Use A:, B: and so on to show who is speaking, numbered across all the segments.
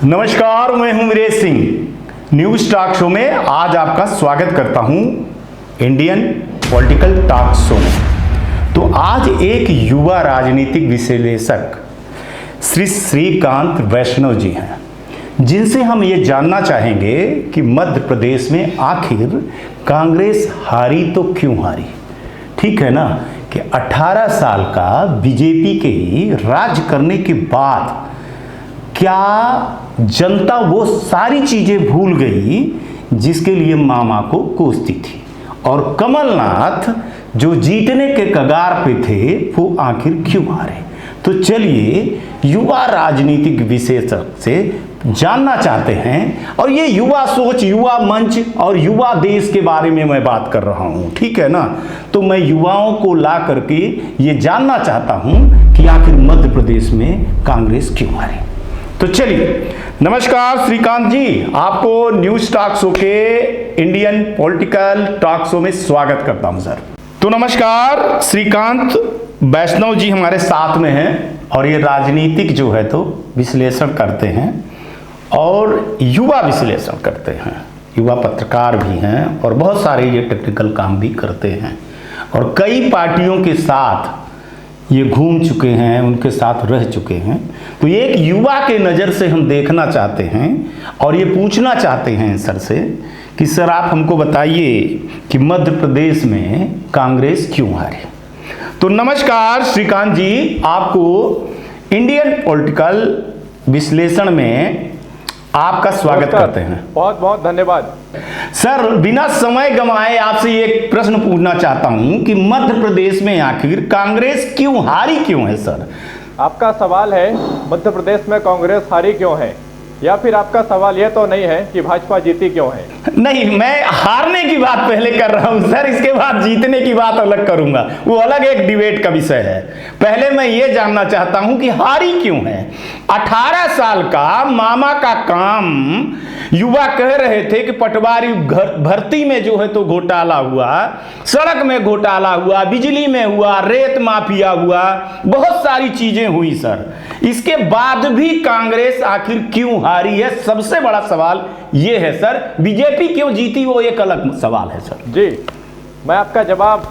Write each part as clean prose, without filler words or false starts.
A: नमस्कार, मैं हूं Viresh Singh. News talk show में आज आपका स्वागत करता हूं इंडियन पॉलिटिकल टॉक शो में। तो आज एक युवा राजनीतिक विश्लेषक श्री श्रीकांत वैष्णव जी हैं, जिनसे हम ये जानना चाहेंगे कि मध्य प्रदेश में आखिर कांग्रेस हारी तो क्यों हारी। ठीक है ना कि 18 साल का बीजेपी के ही राज करने के बाद क्या जनता वो सारी चीजें भूल गई जिसके लिए मामा को कोसती थी, और कमलनाथ जो जीतने के कगार पे थे वो आखिर क्यों हारे। तो चलिए युवा राजनीतिक विशेषज्ञ से जानना चाहते हैं, और ये युवा सोच, युवा मंच और युवा देश के बारे में मैं बात कर रहा हूं। ठीक है ना, तो मैं युवाओं को ला करके ये जानना चाहता हूं कि आखिर मध्य प्रदेश में कांग्रेस क्यों हारी। तो चलिए, नमस्कार श्रीकांत जी, आपको न्यूज टॉक शो के इंडियन पॉलिटिकल टॉक शो में स्वागत करता हूं सर। तो नमस्कार, श्रीकांत वैष्णव जी हमारे साथ में हैं, और ये राजनीतिक जो है तो विश्लेषण करते हैं और युवा विश्लेषण करते हैं, युवा पत्रकार भी हैं और बहुत सारे ये टेक्निकल काम भी करते हैं, और कई पार्टियों के साथ ये घूम चुके हैं, उनके साथ रह चुके हैं। तो ये एक युवा के नज़र से हम देखना चाहते हैं और ये पूछना चाहते हैं सर से कि सर आप हमको बताइए कि मध्य प्रदेश में कांग्रेस क्यों हारी। तो नमस्कार श्रीकांत जी, आपको इंडियन पॉलिटिकल विश्लेषण में आपका स्वागत करते हैं।
B: बहुत बहुत धन्यवाद
A: सर। बिना समय गंवाए आपसे एक प्रश्न पूछना चाहता हूं कि मध्य प्रदेश में आखिर कांग्रेस क्यों हारी क्यों है सर।
B: आपका सवाल है मध्य प्रदेश में कांग्रेस हारी क्यों है, या फिर आपका सवाल यह तो नहीं है कि भाजपा जीती क्यों है?
A: नहीं, मैं हारने की बात पहले कर रहा हूं सर, इसके बाद जीतने की बात अलग करूंगा, वो अलग एक डिबेट का विषय है। पहले मैं ये जानना चाहता हूं कि हारी क्यों है। 18 साल का मामा का काम, युवा कह रहे थे कि पटवारी भर्ती में जो है तो घोटाला हुआ, सड़क में घोटाला हुआ, बिजली में हुआ, रेत माफिया हुआ, बहुत सारी चीजें हुई सर। इसके बाद भी कांग्रेस आखिर क्यों हारी है, सबसे बड़ा सवाल ये है सर। बीजेपी क्यों जीती वो एक अलग सवाल है सर।
B: जी, मैं आपका जवाब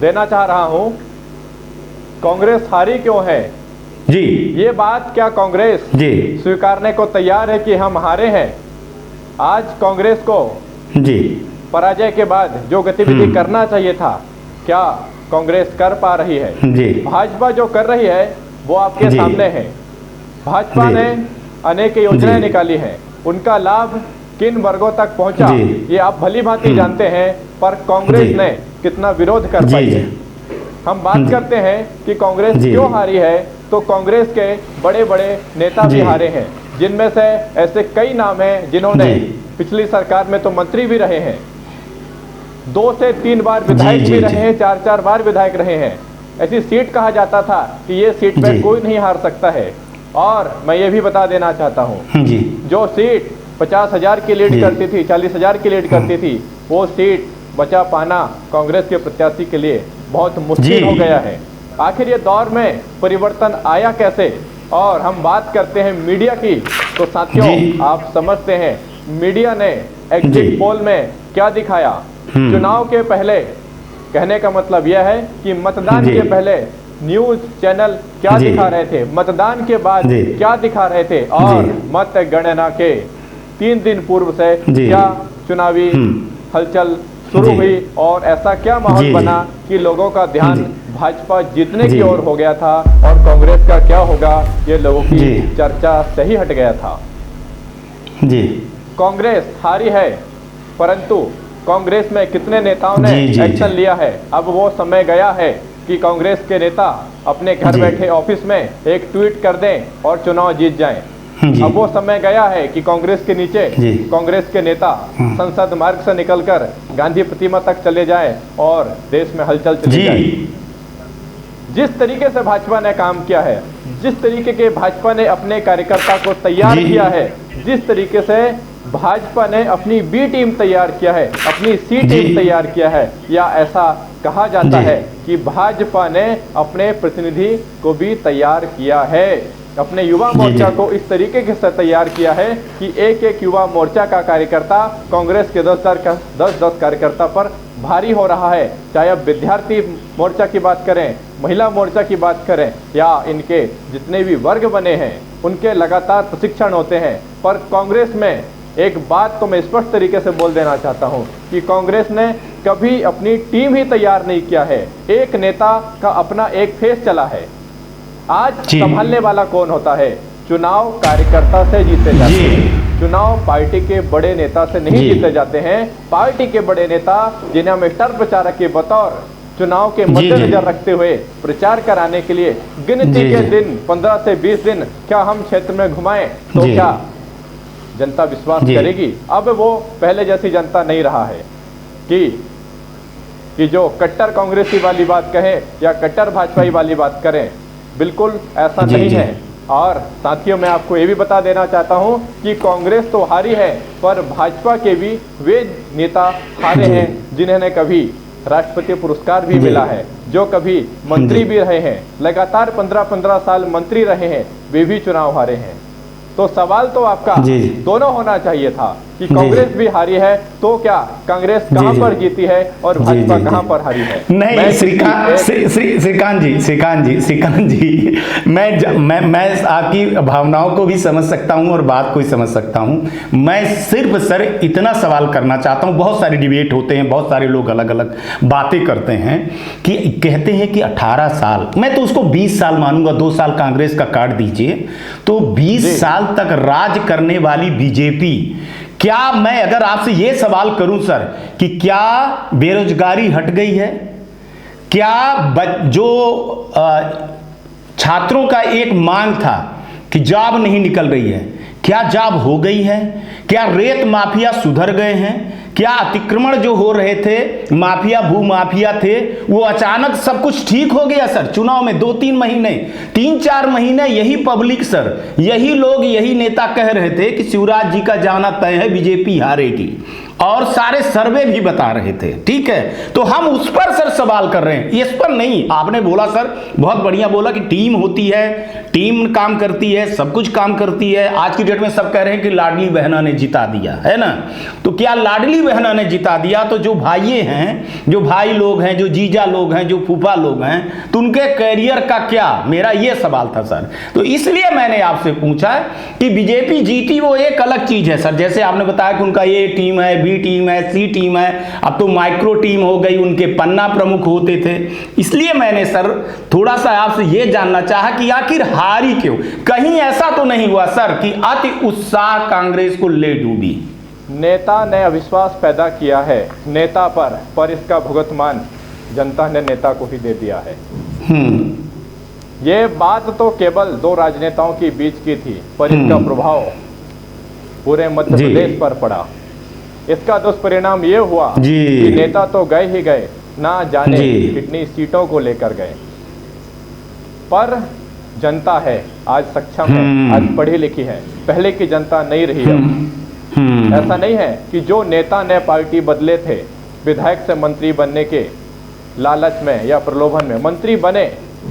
B: देना चाह रहा हूं। कांग्रेस हारी क्यों है
A: जी,
B: ये बात क्या कांग्रेस
A: जी
B: स्वीकारने को तैयार है कि हम हारे हैं? आज कांग्रेस को
A: जी
B: पराजय के बाद जो गतिविधि करना चाहिए था, क्या कांग्रेस कर पा रही है?
A: जी,
B: भाजपा जो कर रही है वो आपके सामने है। भाजपा ने अनेक योजनाएं निकाली हैं, उनका लाभ किन वर्गों तक पहुंचा ये आप भली भांति जानते हैं, पर कांग्रेस ने कितना विरोध कर पाई है। हम बात करते हैं कि कांग्रेस क्यों हारी है, तो कांग्रेस के बड़े बड़े नेता भी हारे हैं, जिनमें से ऐसे कई नाम हैं जिन्होंने पिछली सरकार में तो मंत्री भी रहे हैं, 2 से 3 बार विधायक भी रहे हैं, 4-4 बार विधायक रहे हैं। ऐसी सीट कहा जाता था कि ये सीट पे कोई नहीं हार सकता है। और मैं ये भी बता देना चाहता हूँ, जो सीट 50,000 की लीड करती थी, 40,000 की लीड करती थी, वो सीट बचा पाना कांग्रेस के प्रत्याशी के लिए बहुत मुश्किल हो गया है। आखिर ये दौर में परिवर्तन आया कैसे? और हम बात करते हैं मीडिया की, तो साथियों आप समझते हैं मीडिया ने एग्जिट पोल में क्या दिखाया। चुनाव के पहले, कहने का मतलब यह है कि मतदान के पहले न्यूज चैनल क्या दिखा रहे थे, मतदान के बाद क्या दिखा रहे थे, और मतगणना के 3 दिन पूर्व से क्या चुनावी हलचल शुरू हुई, और ऐसा क्या माहौल बना कि लोगों का ध्यान भाजपा जीतने की ओर हो गया था, और कांग्रेस का क्या होगा ये लोगों की चर्चा से ही हट गया था।
A: जी,
B: कांग्रेस हारी है, परंतु कांग्रेस में कितने नेताओं ने एक्शन लिया है? अब वो समय गया है कि कांग्रेस के नेता अपने घर बैठे ऑफिस में एक ट्वीट कर दें और चुनाव जीत जाएं। अब वो समय गया है कि कांग्रेस के नीचे कांग्रेस के नेता संसद मार्ग से निकलकर गांधी प्रतिमा तक चले जाएं और देश में हलचल चली जाए। जिस तरीके से भाजपा ने काम किया है, जिस तरीके के भाजपा ने अपने कार्यकर्ता को तैयार किया है, जिस तरीके से भाजपा ने अपनी बी टीम तैयार किया है, अपनी सी टीम तैयार किया है, या ऐसा कहा जाता है कि भाजपा ने अपने प्रतिनिधि को भी तैयार किया है। अपने युवा मोर्चा को इस तरीके से तैयार किया है कि एक एक युवा मोर्चा का कार्यकर्ता कांग्रेस के 10 कार्यकर्ता पर भारी हो रहा है। चाहे अब विद्यार्थी मोर्चा की बात करें, महिला मोर्चा की बात करें, या इनके जितने भी वर्ग बने हैं उनके लगातार प्रशिक्षण होते हैं। पर कांग्रेस में एक बात तो मैं स्पष्ट तरीके से बोल देना चाहता हूं कि कांग्रेस ने कभी अपनी टीम ही तैयार नहीं किया है। एक नेता का अपना एक फेस चला है। आज संभालने वाला कौन होता है? चुनाव कार्यकर्ता से जीते जाते हैं, चुनाव पार्टी के बड़े नेता से नहीं जीते जाते हैं। पार्टी के बड़े नेता जिन्हें हम स्टार प्रचारक के बतौर चुनाव के मद्देनजर रखते हुए प्रचार कराने के लिए गिनती के दिन 15 से 20 दिन क्या हम क्षेत्र में घुमाएं तो क्या जनता विश्वास करेगी? अब वो पहले जैसी जनता नहीं रहा है कि जो कट्टर कांग्रेसी वाली बात कहें या कट्टर भाजपाई वाली बात करें, बिल्कुल ऐसा नहीं है। और साथियों, मैं आपको ये भी बता देना चाहता हूं कि कांग्रेस तो हारी है, पर भाजपा के भी वे नेता हारे हैं जिन्हें कभी राष्ट्रपति पुरस्कार भी मिला है, जो कभी मंत्री भी रहे हैं, लगातार 15-15 साल मंत्री रहे हैं, वे भी चुनाव हारे हैं। तो सवाल तो आपका दोनों होना चाहिए था कि कांग्रेस भी हारी है तो क्या कांग्रेस कहां पर जीती है और भाजपा कहां पर हारी है?
A: नहीं, श्रीकांत जी, मैं आपकी भावनाओं को भी समझ सकता हूं और बात को भी समझ सकता हूं। मैं सिर्फ सर इतना सवाल करना चाहता हूं। बहुत सारे डिबेट होते हैं, बहुत सारे लोग अलग अलग बातें करते हैं कि कहते हैं कि 18 साल, मैं तो उसको 20 साल मानूंगा, 2 साल कांग्रेस का काट दीजिए, तो 20 साल तक राज करने वाली बीजेपी, क्या मैं अगर आपसे यह सवाल करूं सर कि क्या बेरोजगारी हट गई है? क्या जो छात्रों का एक मांग था कि जॉब नहीं निकल रही है, क्या जॉब हो गई है? क्या रेत माफिया सुधर गए हैं? क्या अतिक्रमण जो हो रहे थे, माफिया भू माफिया थे, वो अचानक सब कुछ ठीक हो गया सर? चुनाव में 2-3 महीने, 3-4 महीने यही पब्लिक सर, यही लोग, यही नेता कह रहे थे कि शिवराज जी का जाना तय है, बीजेपी हारेगी, और सारे सर्वे भी बता रहे थे। ठीक है, तो हम उस पर सर सवाल कर रहे हैं, इस पर नहीं। आपने बोला सर, बहुत बढ़िया बोला कि टीम होती है, टीम काम करती है, सब कुछ काम करती है। आज की डेट में सब कह रहे हैं कि लाडली बहना ने जिता दिया है ना, तो क्या लाडली बहना ने जिता दिया? तो जो भाई हैं, जो भाई लोग हैं, जो जीजा लोग हैं, जो फूफा लोग हैं, तो उनके कैरियर का क्या? मेरा ये सवाल था सर। तो इसलिए मैंने आपसे पूछा कि बीजेपी जीती वो एक अलग चीज है सर, जैसे आपने बताया कि उनका ये टीम है, बी टीम है, सी टीम है, अब तो माइक्रो टीम हो गई, उनके पन्ना प्रमुख होते थे। इसलिए मैंने सर थोड़ा सा आपसे यह जानना चाहा कि आखिर हारी क्यों? कहीं ऐसा तो नहीं हुआ सर कि अति उत्साह कांग्रेस को ले डूबी?
B: नेता ने अविश्वास पैदा किया है नेता पर इसका भुगतान जनता ने नेता को ही दे दिया है। ये बात तो केवल 2 राजनेताओं के बीच की थी, पर इसका प्रभाव पूरे मध्य प्रदेश पर पड़ा। इसका दुष्परिणाम ये हुआ कि नेता तो गए ही गए, ना जाने कितनी सीटों को लेकर गए, पर जनता है आज सक्षम है, आज पढ़ी लिखी है, पहले की जनता नहीं रही है। ऐसा नहीं है कि जो नेता ने पार्टी बदले थे, विधायक से मंत्री बनने के लालच में या प्रलोभन में मंत्री बने,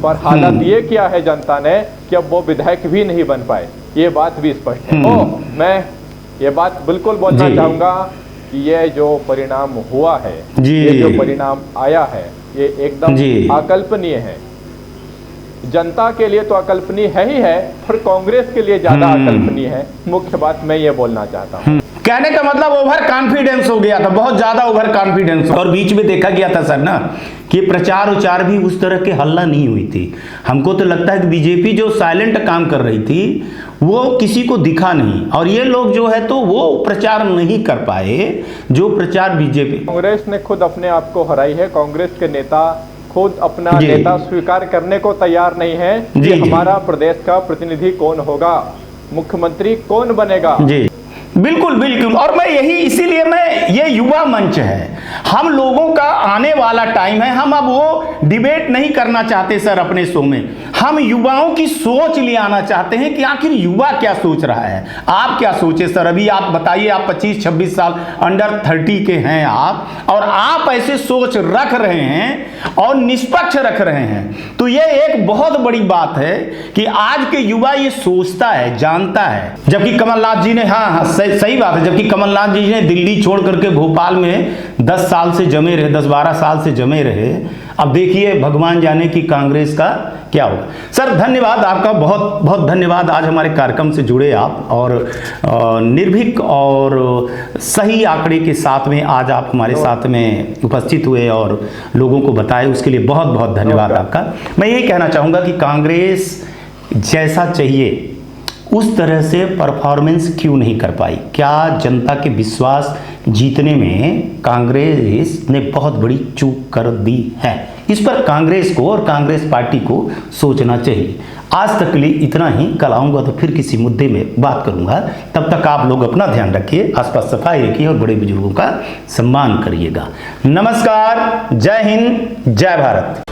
B: पर हालत ये किया है जनता ने कि अब वो विधायक भी नहीं बन पाए। ये बात भी स्पष्ट है। मैं ये बात बिल्कुल बोलना चाहूंगा कि ये जो परिणाम हुआ है, ये जो परिणाम आया है, ये एकदम अकल्पनीय है। जनता के लिए तो अकल्पनीय है ही है, पर कांग्रेस के लिए ज्यादा अकल्पनीय है। मुख्य बात मैं ये बोलना चाहता हूँ।
A: कहने का मतलब ओवर कॉन्फिडेंस हो गया था, बहुत ज्यादा ओवर कॉन्फिडेंस। और बीच में देखा गया था सर ना कि प्रचार उचार भी उस तरह के हल्ला नहीं हुई थी। हमको तो लगता है कि बीजेपी जो साइलेंट काम कर रही थी वो किसी को दिखा नहीं, और ये लोग जो है तो वो प्रचार नहीं कर पाए जो प्रचार बीजेपी।
B: कांग्रेस ने खुद अपने आप को हराई है। कांग्रेस के नेता खुद अपना नेता स्वीकार करने को तैयार नहीं है कि हमारा प्रदेश का प्रतिनिधि कौन होगा, मुख्यमंत्री कौन बनेगा।
A: बिल्कुल बिल्कुल। और मैं यही, इसीलिए मैं, ये युवा मंच है, हम लोगों का आने वाला टाइम है। हम अब वो डिबेट नहीं करना चाहते सर अपने शो में। हम युवाओं की सोच ले आना चाहते हैं कि आखिर युवा क्या सोच रहा है। आप क्या सोचे सर? अभी आप बताइए, आप 25-26 साल अंडर 30 के हैं आप, और आप ऐसे सोच रख रहे हैं और निष्पक्ष रख रहे हैं, तो ये एक बहुत बड़ी बात है कि आज के युवा ये सोचता है, जानता है। जबकि कमलनाथ जी ने, हाँ सही बात है, जबकि कमलनाथ जी ने दिल्ली छोड़ करके भोपाल में 10 साल से जमे रहे, 10-12 साल से जमे रहे। अब देखिए भगवान जाने कि कांग्रेस का क्या होगा। सर धन्यवाद आपका, बहुत बहुत धन्यवाद। आज हमारे कार्यक्रम से जुड़े आप और निर्भीक और सही आंकड़े के साथ में आज आप हमारे साथ में उपस्थित हुए और लोगों को बताए, उसके लिए बहुत बहुत धन्यवाद आपका। मैं यही कहना चाहूँगा कि कांग्रेस जैसा चाहिए उस तरह से परफॉर्मेंस क्यों नहीं कर पाई? क्या जनता के विश्वास जीतने में कांग्रेस ने बहुत बड़ी चूक कर दी है? इस पर कांग्रेस को और कांग्रेस पार्टी को सोचना चाहिए। आज तक के लिए इतना ही। कल आऊँगा तो फिर किसी मुद्दे में बात करूँगा। तब तक आप लोग अपना ध्यान रखिए, आसपास सफाई रखिए और बड़े बुजुर्गों का सम्मान करिएगा। नमस्कार, जय हिंद, जय भारत।